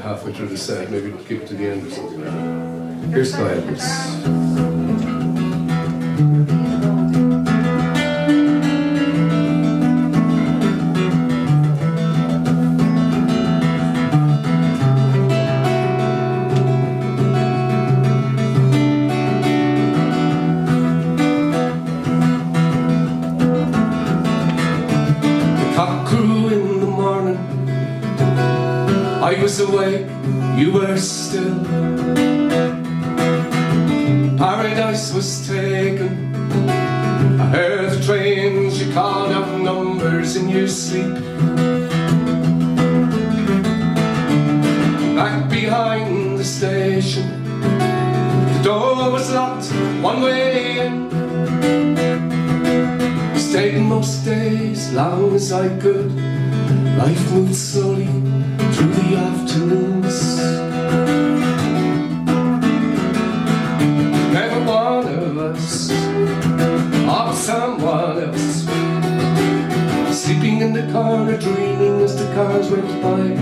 halfway through the set, maybe keep it to the end or something like that. Here's Anvils. I was awake, you were still. Paradise was taken. I heard the trains, you called out numbers in your sleep. Back behind the station, the door was locked, one way in. Stayed most days, long as I could. Life moved slowly through the afternoons. Never one of us, or someone else, sleeping in the corner, dreaming as the cars went by,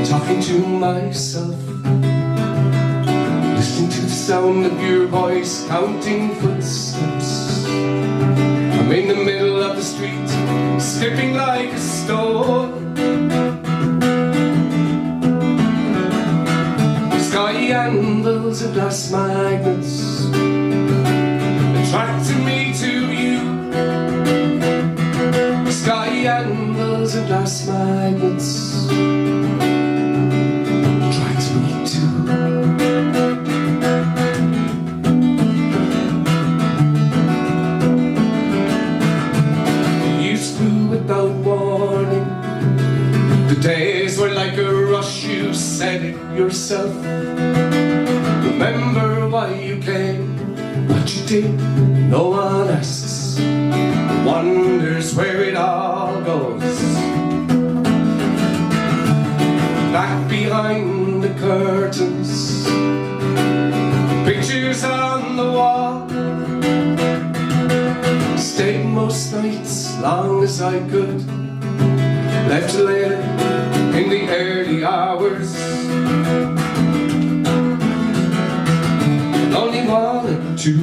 talking to myself, listening to the sound of your voice, counting footsteps. I'm in the middle of the street, skipping like a stone. Sky anvils and glass magnets attracted me to you. Sky anvils and glass magnets attract me too. Without warning, the days were like a rush, you said it yourself. Remember why you came, what you did, no one asks, wonders where it all goes. Back behind the curtains, pictures on the wall. Stayed most nights, long as I could. Left later, in the early hours. Only one or two,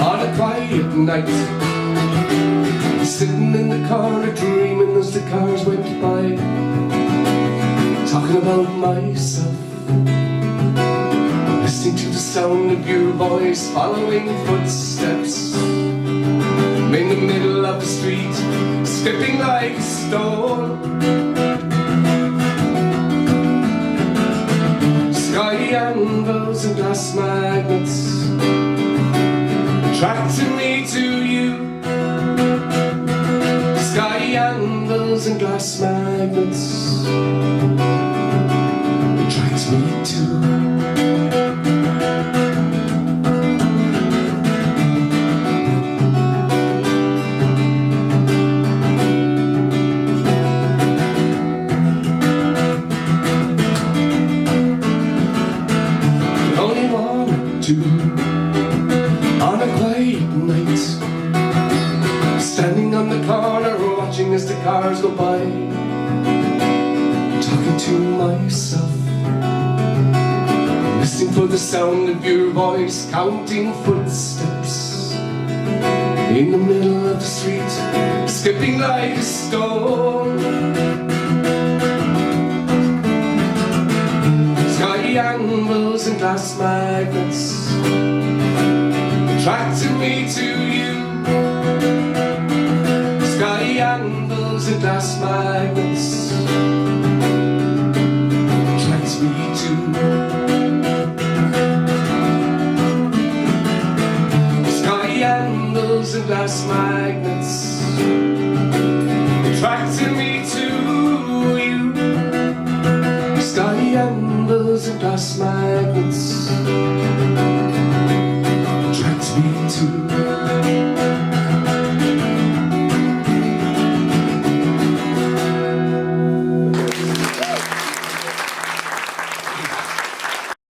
on a quiet night, sitting in the corner, dreaming as the cars went by, talking about myself, listening to the sound of your voice, following footsteps. I'm in the middle of the street, skipping like a stone. Sky anvils and glass magnets attracted me to you. Sky anvils and glass magnets attract me too. On a quiet night, standing on the corner, watching as the cars go by, talking to myself, listening for the sound of your voice, counting footsteps. In the middle of the street, skipping like a stone. Sky anvils and glass magnets attracted me to you. Sky anvils and glass magnets attract me too. Sky anvils and glass magnets attracted me to you. Sky anvils and glass magnets